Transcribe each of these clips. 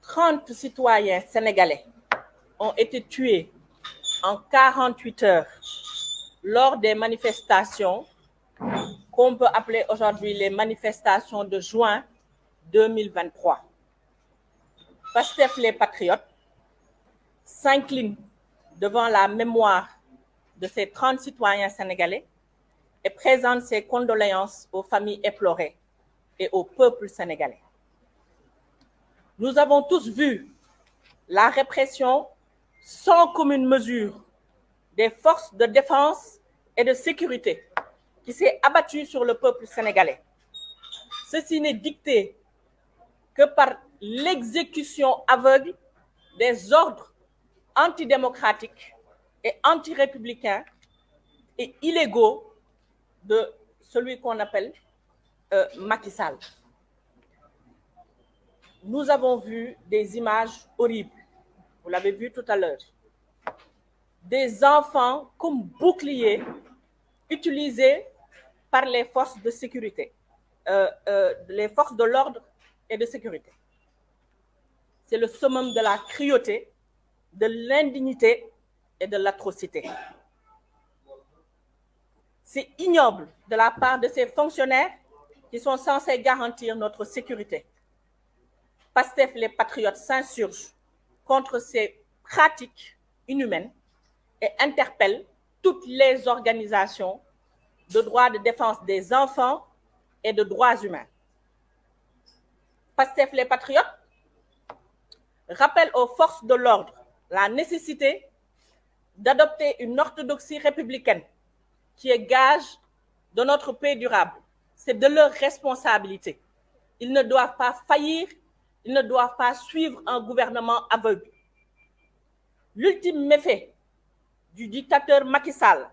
30 citoyens sénégalais ont été tués en 48 heures lors des manifestations qu'on peut appeler aujourd'hui les manifestations de juin 2023. Pastef les Patriotes s'incline devant la mémoire de ces 30 citoyens sénégalais et présente ses condoléances aux familles éplorées et au peuple sénégalais. Nous avons tous vu la répression sans commune mesure des forces de défense et de sécurité qui s'est abattue sur le peuple sénégalais. Ceci n'est dicté que par l'exécution aveugle des ordres antidémocratiques et anti-républicains et illégaux de celui qu'on appelle Macky Sall. Nous avons vu des images horribles, vous l'avez vu tout à l'heure, des enfants comme boucliers utilisés par les forces de sécurité, les forces de l'ordre et de sécurité. C'est le summum de la cruauté, de l'indignité et de l'atrocité. C'est ignoble de la part de ces fonctionnaires qui sont censés garantir notre sécurité. Pastef les Patriotes s'insurgent contre ces pratiques inhumaines et interpellent toutes les organisations de droits de défense des enfants et de droits humains. Pastef les Patriotes rappelle aux forces de l'ordre la nécessité d'adopter une orthodoxie républicaine qui est gage de notre paix durable. C'est de leur responsabilité. Ils ne doivent pas faillir, ils ne doivent pas suivre un gouvernement aveugle. L'ultime méfait du dictateur Macky Sall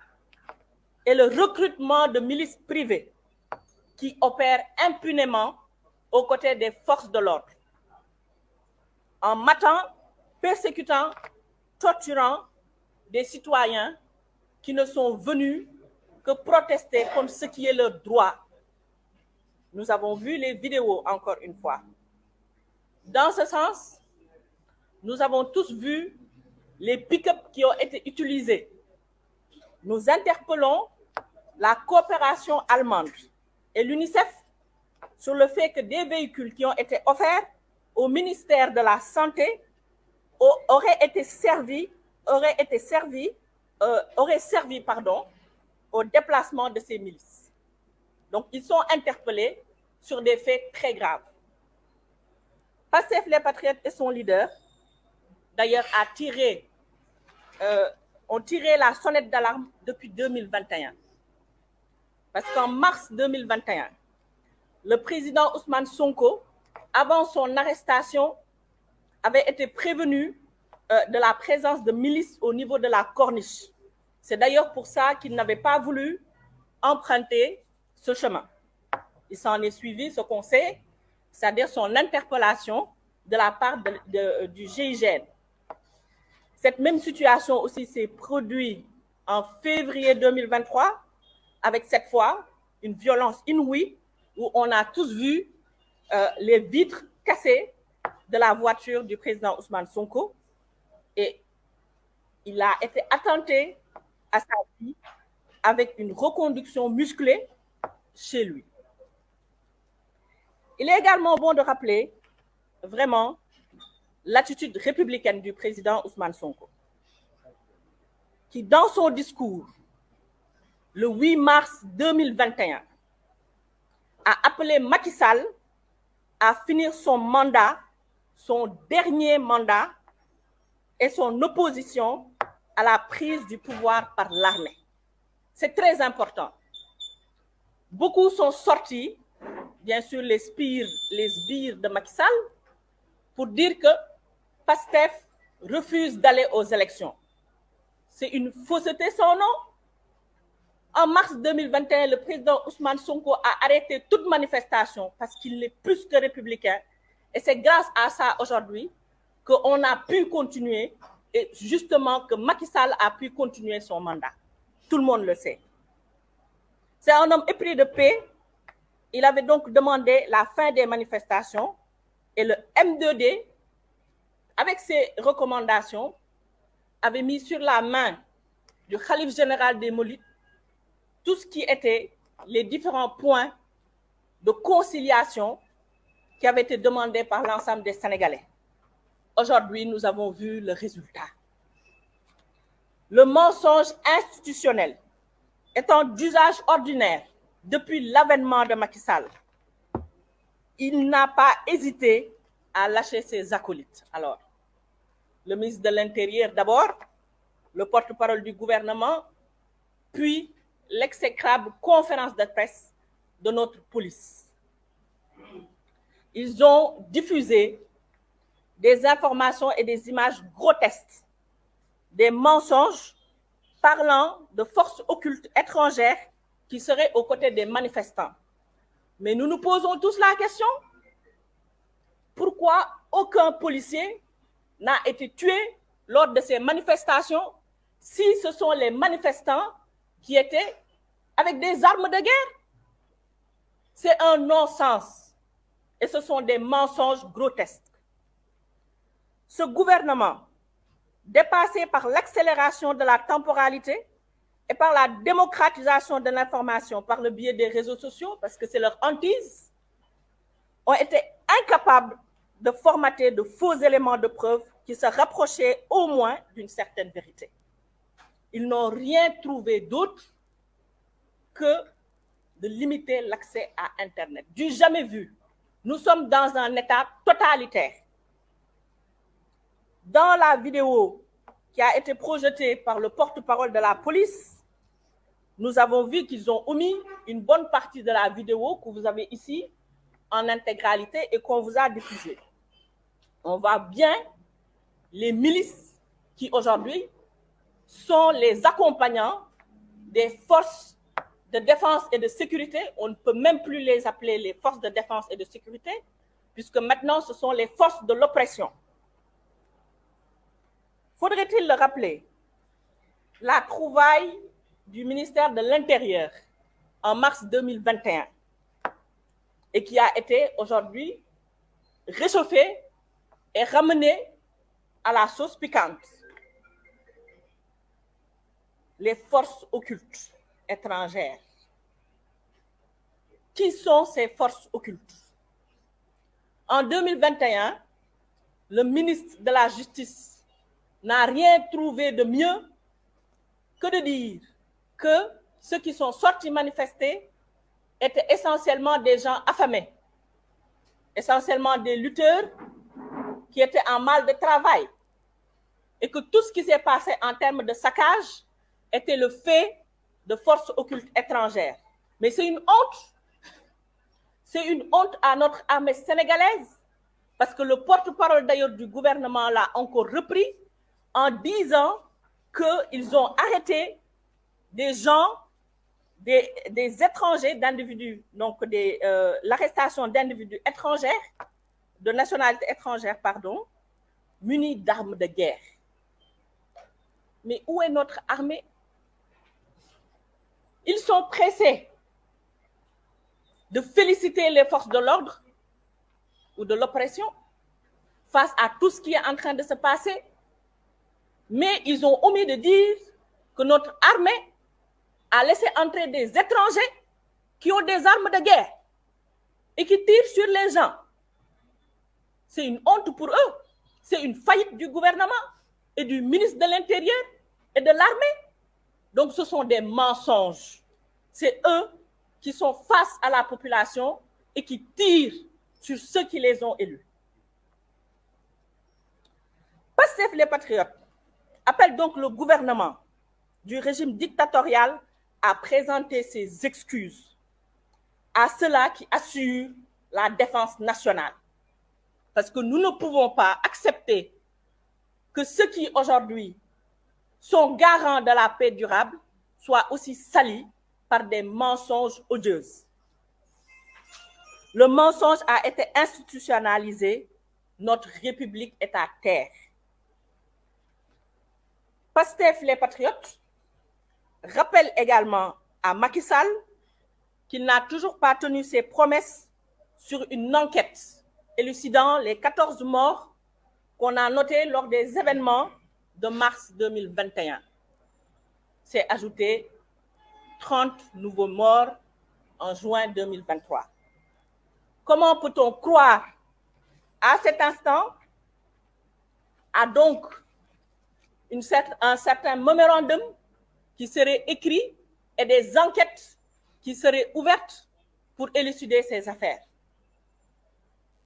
est le recrutement de milices privées qui opèrent impunément aux côtés des forces de l'ordre, en matant, persécutant, torturant des citoyens qui ne sont venus que protester contre ce qui est leur droit. Nous avons vu les vidéos encore une fois. Dans ce sens, nous avons tous vu les pick-up qui ont été utilisés. Nous interpellons la coopération allemande et l'UNICEF sur le fait que des véhicules qui ont été offerts au ministère de la Santé auraient servi au déplacement de ces milices. Donc, ils sont interpellés sur des faits très graves. Pastef les Patriotes et son leader, d'ailleurs, ont tiré la sonnette d'alarme depuis 2021. Parce qu'en mars 2021, le président Ousmane Sonko, avant son arrestation, avait été prévenu de la présence de milices au niveau de la Corniche. C'est d'ailleurs pour ça qu'il n'avait pas voulu emprunter ce chemin. Il s'en est suivi ce qu'on sait, c'est-à-dire son interpellation de la part du GIGN. Cette même situation aussi s'est produite en février 2023, avec cette fois une violence inouïe où on a tous vu les vitres cassées de la voiture du président Ousmane Sonko et il a été attenté à sa vie avec une reconduction musclée chez lui. Il est également bon de rappeler vraiment l'attitude républicaine du président Ousmane Sonko, qui dans son discours le 8 mars 2021 a appelé Macky Sall à finir son mandat, son dernier mandat et son opposition à la prise du pouvoir par l'armée. C'est très important. Beaucoup sont sortis, bien sûr les sbires de Macky Sall, pour dire que Pastef refuse d'aller aux élections. C'est une fausseté son nom. En mars 2021, le président Ousmane Sonko a arrêté toute manifestation parce qu'il est plus que républicain. Et c'est grâce à ça aujourd'hui qu'on a pu continuer et justement que Macky Sall a pu continuer son mandat. Tout le monde le sait. C'est un homme épris de paix. Il avait donc demandé la fin des manifestations et le M2D avec ces recommandations, avait mis sur la main du khalife général des Mourides tout ce qui était les différents points de conciliation qui avaient été demandés par l'ensemble des Sénégalais. Aujourd'hui, nous avons vu le résultat. Le mensonge institutionnel étant d'usage ordinaire depuis l'avènement de Macky Sall, il n'a pas hésité à lâcher ses acolytes. Alors, le ministre de l'Intérieur d'abord, le porte-parole du gouvernement, puis l'exécrable conférence de presse de notre police. Ils ont diffusé des informations et des images grotesques, des mensonges parlant de forces occultes étrangères qui seraient aux côtés des manifestants. Mais nous nous posons tous la question, pourquoi aucun policier n'a été tué lors de ces manifestations si ce sont les manifestants qui étaient avec des armes de guerre? C'est un non-sens et ce sont des mensonges grotesques. Ce gouvernement, dépassé par l'accélération de la temporalité et par la démocratisation de l'information par le biais des réseaux sociaux, parce que c'est leur hantise, ont été incapables de formater de faux éléments de preuve qui se rapprochaient au moins d'une certaine vérité. Ils n'ont rien trouvé d'autre que de limiter l'accès à Internet. Du jamais vu. Nous sommes dans un état totalitaire. Dans la vidéo qui a été projetée par le porte-parole de la police, nous avons vu qu'ils ont omis une bonne partie de la vidéo que vous avez ici en intégralité et qu'on vous a diffusée. On voit bien les milices qui aujourd'hui sont les accompagnants des forces de défense et de sécurité. On ne peut même plus les appeler les forces de défense et de sécurité, puisque maintenant ce sont les forces de l'oppression. Faudrait-il le rappeler, la trouvaille du ministère de l'Intérieur en mars 2021 et qui a été aujourd'hui réchauffée et ramenée à la sauce piquante. Les forces occultes étrangères. Qui sont ces forces occultes? En 2021, le ministre de la Justice n'a rien trouvé de mieux que de dire que ceux qui sont sortis manifester étaient essentiellement des gens affamés, essentiellement des lutteurs qui étaient en mal de travail, et que tout ce qui s'est passé en termes de saccage était le fait de forces occultes étrangères. Mais c'est une honte. C'est une honte à notre armée sénégalaise, parce que le porte-parole d'ailleurs du gouvernement l'a encore repris en disant qu'ils ont arrêté des gens, des étrangers, d'individus, donc l'arrestation d'individus étrangers, de nationalité étrangère, pardon, munis d'armes de guerre. Mais où est notre armée? Ils sont pressés de féliciter les forces de l'ordre ou de l'oppression face à tout ce qui est en train de se passer. Mais ils ont omis de dire que notre armée a laissé entrer des étrangers qui ont des armes de guerre et qui tirent sur les gens. C'est une honte pour eux. C'est une faillite du gouvernement et du ministre de l'Intérieur et de l'armée. Donc ce sont des mensonges. C'est eux qui sont face à la population et qui tirent sur ceux qui les ont élus. Pastef les patriotes appelle donc le gouvernement du régime dictatorial à présenter ses excuses à ceux-là qui assurent la défense nationale. Parce que nous ne pouvons pas accepter que ceux qui aujourd'hui sont garants de la paix durable soient aussi salis par des mensonges odieux. Le mensonge a été institutionnalisé, notre République est à terre. Pastef les patriotes rappelle également à Macky Sall qu'il n'a toujours pas tenu ses promesses sur une enquête élucidant les 14 morts qu'on a noté lors des événements de mars 2021. C'est ajouté 30 nouveaux morts en juin 2023. Comment peut-on croire à cet instant à donc un certain mémorandum qui serait écrit et des enquêtes qui seraient ouvertes pour élucider ces affaires?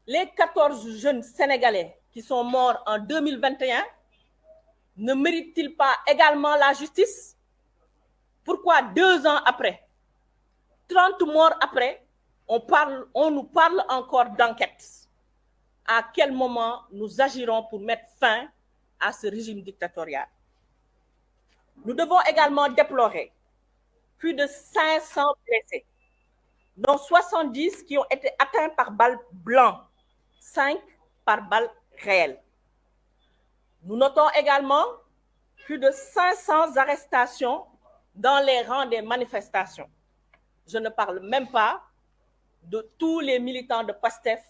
Les 14 jeunes Sénégalais qui sont morts en 2021 ne méritent-ils pas également la justice? Pourquoi 2 ans après, 30 morts après, on nous parle encore d'enquête? À quel moment nous agirons pour mettre fin à ce régime dictatorial? Nous devons également déplorer plus de 500 blessés, dont 70 qui ont été atteints par balles blancs, 5 par balles réelles. Nous notons également plus de 500 arrestations dans les rangs des manifestations. Je ne parle même pas de tous les militants de PASTEF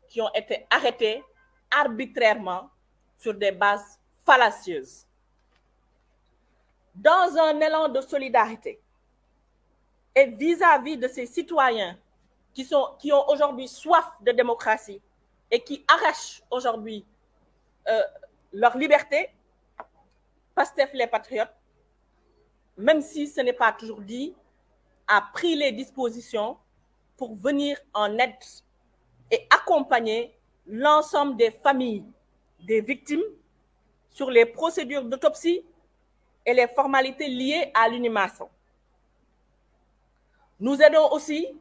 qui ont été arrêtés arbitrairement sur des bases fallacieuses. Dans un élan de solidarité et vis-à-vis de ces citoyens qui ont aujourd'hui soif de démocratie et qui arrachent aujourd'hui leur liberté, PASTEF les Patriotes, même si ce n'est pas toujours dit, a pris les dispositions pour venir en aide et accompagner l'ensemble des familles des victimes sur les procédures d'autopsie et les formalités liées à l'inhumation. Nous aidons aussi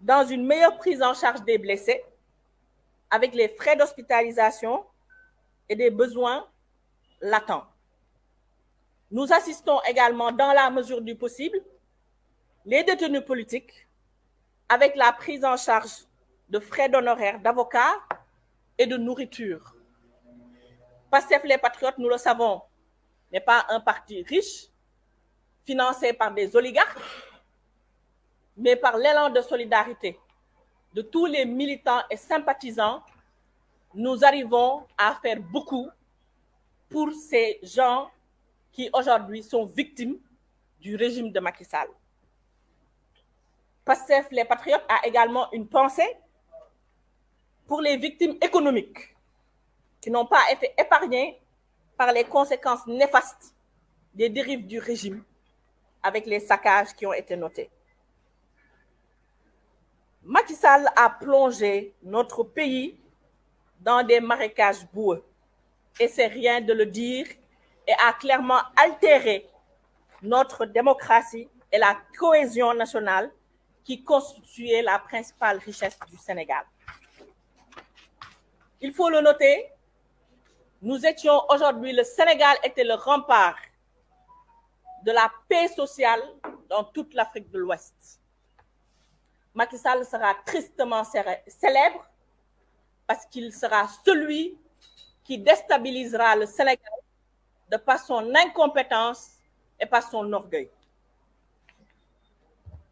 dans une meilleure prise en charge des blessés avec les frais d'hospitalisation et des besoins latents. Nous assistons également, dans la mesure du possible, les détenus politiques avec la prise en charge de frais d'honoraires d'avocats et de nourriture. PASTEF les Patriotes, nous le savons, n'est pas un parti riche, financé par des oligarques, mais par l'élan de solidarité de tous les militants et sympathisants, nous arrivons à faire beaucoup pour ces gens qui aujourd'hui sont victimes du régime de Macky Sall. PASTEF les Patriotes a également une pensée pour les victimes économiques qui n'ont pas été épargnées par les conséquences néfastes des dérives du régime avec les saccages qui ont été notés. Macky Sall a plongé notre pays dans des marécages boueux, et c'est rien de le dire, et a clairement altéré notre démocratie et la cohésion nationale qui constituait la principale richesse du Sénégal. Il faut le noter, nous étions aujourd'hui, le Sénégal était le rempart de la paix sociale dans toute l'Afrique de l'Ouest. Macky Sall sera tristement célèbre parce qu'il sera celui qui déstabilisera le Sénégal de par son incompétence et par son orgueil.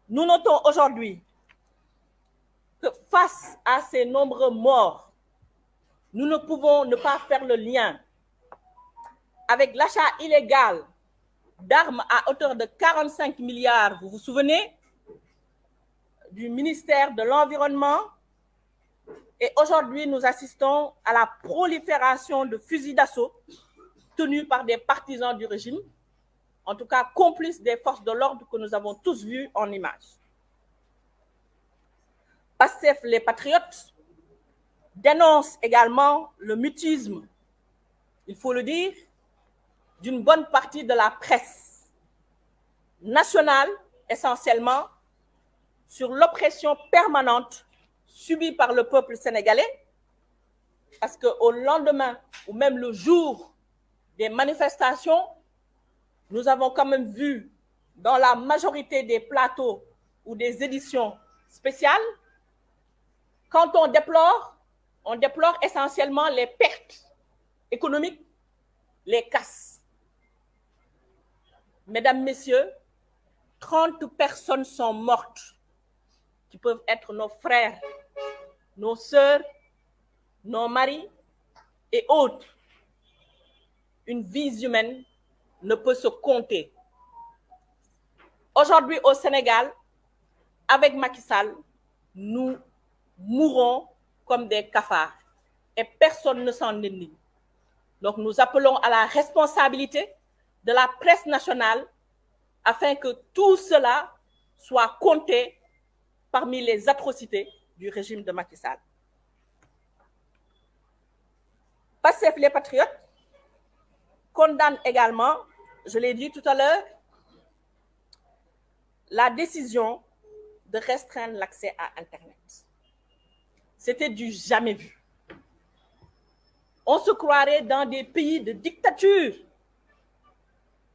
Nous notons aujourd'hui que face à ces nombreux morts, nous ne pouvons ne pas faire le lien avec l'achat illégal d'armes à hauteur de 45 milliards, vous vous souvenez, du ministère de l'Environnement. Et aujourd'hui, nous assistons à la prolifération de fusils d'assaut tenus par des partisans du régime, en tout cas complices des forces de l'ordre que nous avons tous vus en images. PASTEF les Patriotes dénoncent également le mutisme, il faut le dire, d'une bonne partie de la presse nationale, essentiellement, sur l'oppression permanente subie par le peuple sénégalais, parce qu'au lendemain ou même le jour des manifestations, nous avons quand même vu dans la majorité des plateaux ou des éditions spéciales, quand on déplore essentiellement les pertes économiques, les casses. Mesdames, Messieurs, 30 personnes sont mortes, qui peuvent être nos frères, nos sœurs, nos maris, et autres, une vie humaine ne peut se compter. Aujourd'hui, au Sénégal, avec Macky Sall, nous mourons comme des cafards et personne ne s'en énime. Donc, nous appelons à la responsabilité de la presse nationale afin que tout cela soit compté parmi les atrocités du régime de Macky Sall. Pastef les Patriotes condamne également, je l'ai dit tout à l'heure, la décision de restreindre l'accès à Internet. C'était du jamais vu. On se croirait dans des pays de dictature.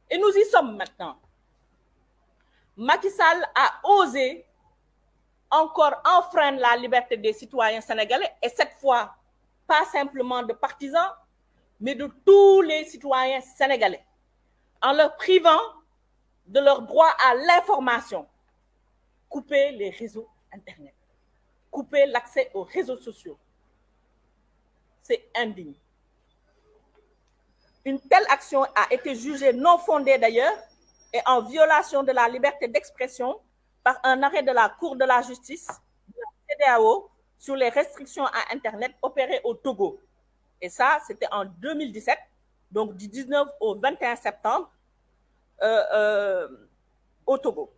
Et nous y sommes maintenant. Macky Sall a osé encore enfreindre la liberté des citoyens sénégalais, et cette fois, pas simplement de partisans, mais de tous les citoyens sénégalais, en leur privant de leur droit à l'information. Couper les réseaux Internet, couper l'accès aux réseaux sociaux. C'est indigne. Une telle action a été jugée non fondée d'ailleurs et en violation de la liberté d'expression par un arrêt de la Cour de la justice de la CEDEAO sur les restrictions à Internet opérées au Togo. Et ça, c'était en 2017, donc du 19 au 21 septembre, au Togo.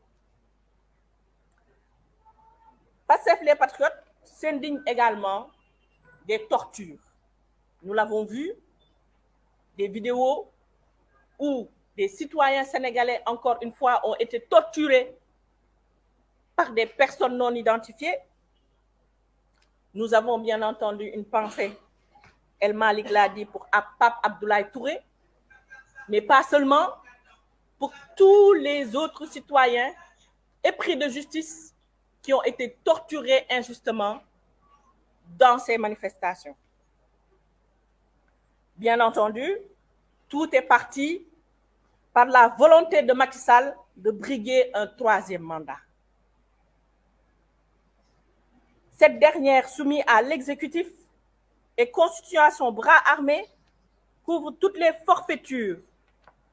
Pastef les Patriotes s'indignent également des tortures. Nous l'avons vu, des vidéos où des citoyens sénégalais, encore une fois, ont été torturés par des personnes non identifiées. Nous avons bien entendu une pensée, El Malik l'a dit, pour Pape Abdoulaye Touré, mais pas seulement, pour tous les autres citoyens épris de justice qui ont été torturés injustement dans ces manifestations. Bien entendu, tout est parti par la volonté de Macky Sall de briguer un troisième mandat. Cette dernière, soumise à l'exécutif et constituée à son bras armé, couvre toutes les forfaitures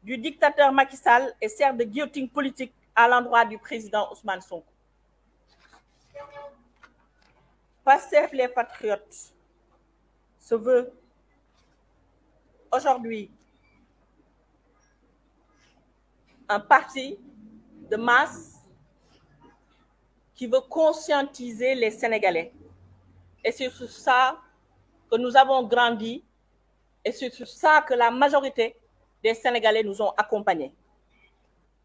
du dictateur Macky Sall et sert de guillotine politique à l'endroit du président Ousmane Sonko. Pastef les Patriotes se veut aujourd'hui un parti de masse qui veut conscientiser les Sénégalais. Et c'est sur ça que nous avons grandi et c'est sur ça que la majorité des Sénégalais nous ont accompagnés.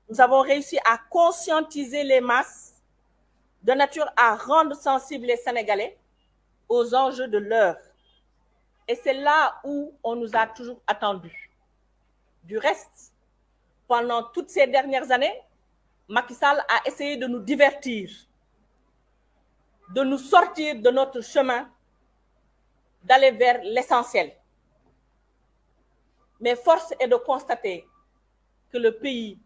Nous avons réussi à conscientiser les masses de nature à rendre sensibles les Sénégalais aux enjeux de l'heure. Et c'est là où on nous a toujours attendus. Du reste, pendant toutes ces dernières années, Macky Sall a essayé de nous divertir, de nous sortir de notre chemin, d'aller vers l'essentiel. Mais force est de constater que le pays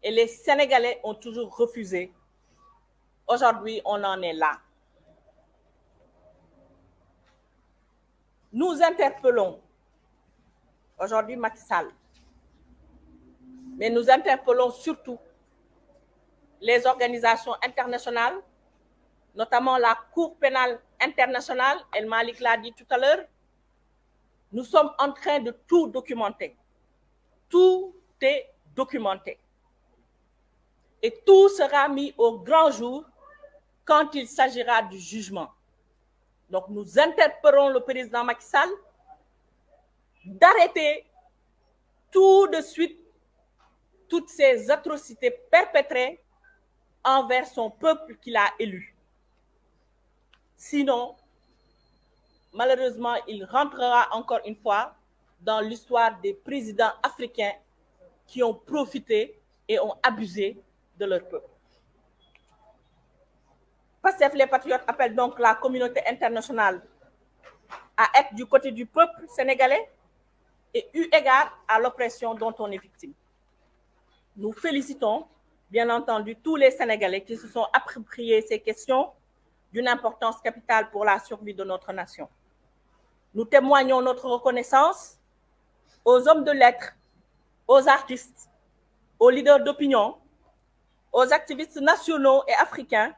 et les Sénégalais ont toujours refusé. Aujourd'hui, on en est là. Nous interpellons aujourd'hui Macky Sall, mais nous interpellons surtout les organisations internationales, notamment la Cour pénale internationale, El Malik l'a dit tout à l'heure. Nous sommes en train de tout documenter. Tout est documenté. Et tout sera mis au grand jour quand il s'agira du jugement. Donc nous interpellons le président Macky Sall d'arrêter tout de suite toutes ces atrocités perpétrées envers son peuple qu'il a élu. Sinon, malheureusement, il rentrera encore une fois dans l'histoire des présidents africains qui ont profité et ont abusé de leur peuple. Pastef les Patriotes appellent donc la communauté internationale à être du côté du peuple sénégalais et eu égard à l'oppression dont on est victime. Nous félicitons, bien entendu, tous les Sénégalais qui se sont appropriés ces questions d'une importance capitale pour la survie de notre nation. Nous témoignons notre reconnaissance aux hommes de lettres, aux artistes, aux leaders d'opinion, aux activistes nationaux et africains,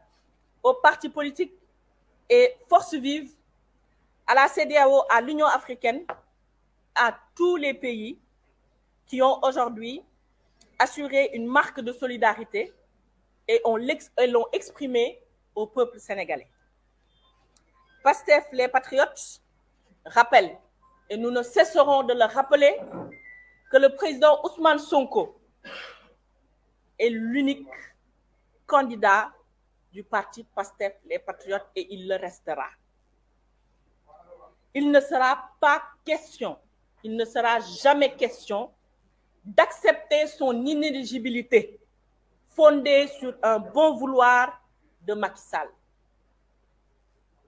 aux partis politiques et forces vives, à la CEDEAO, à l'Union africaine, à tous les pays qui ont aujourd'hui assuré une marque de solidarité et l'ont exprimé au peuple sénégalais. Pastef, les patriotes, rappellent, et nous ne cesserons de le rappeler, que le président Ousmane Sonko est l'unique candidat du parti Pastef, les patriotes, et il le restera. Il ne sera pas question, il ne sera jamais question d'accepter son inéligibilité fondée sur un bon vouloir de Macky Sall.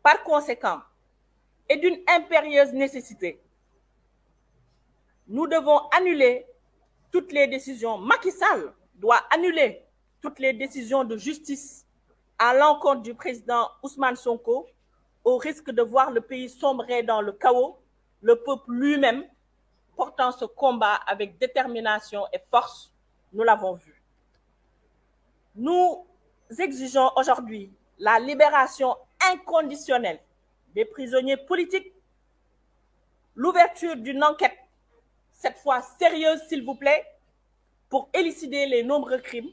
Par conséquent, et d'une impérieuse nécessité, nous devons annuler toutes les décisions. Macky Sall doit annuler toutes les décisions de justice à l'encontre du président Ousmane Sonko, au risque de voir le pays sombrer dans le chaos, le peuple lui-même portant ce combat avec détermination et force, nous l'avons vu. Nous exigeons aujourd'hui la libération inconditionnelle des prisonniers politiques, l'ouverture d'une enquête, cette fois sérieuse s'il vous plaît, pour élucider les nombreux crimes,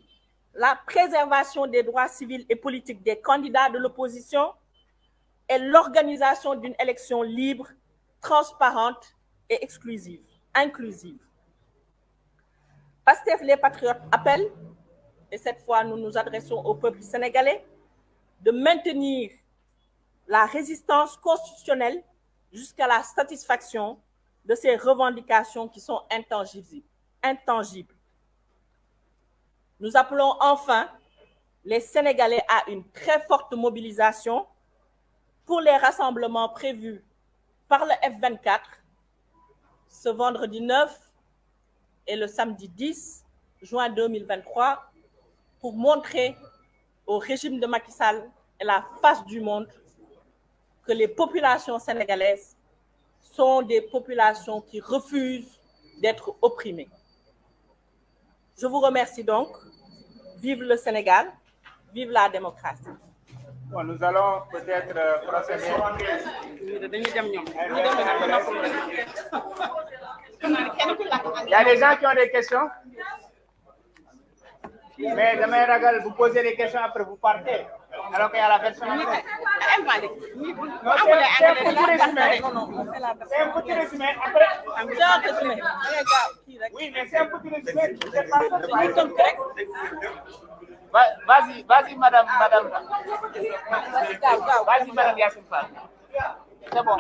la préservation des droits civils et politiques des candidats de l'opposition et l'organisation d'une élection libre, transparente et inclusive. Pastef les patriotes appellent, et cette fois nous nous adressons au peuple sénégalais, de maintenir la résistance constitutionnelle jusqu'à la satisfaction de ces revendications qui sont intangibles. Nous appelons enfin les Sénégalais à une très forte mobilisation pour les rassemblements prévus par le F24 ce vendredi 9 et le samedi 10 juin 2023 pour montrer au régime de Macky Sall et la face du monde que les populations sénégalaises sont des populations qui refusent d'être opprimées. Je vous remercie donc. Vive le Sénégal, vive la démocratie. Bon, nous allons peut-être procéder. Il y a des gens qui ont des questions? Mais demain, Ragal, vous posez des questions après vous partez. Alors qu'il y a la version anglaise. C'est un petit résumé. Après. Oui, mais c'est un petit résumé. Vas-y, madame. Vas-y, madame Yassine Fall. C'est bon.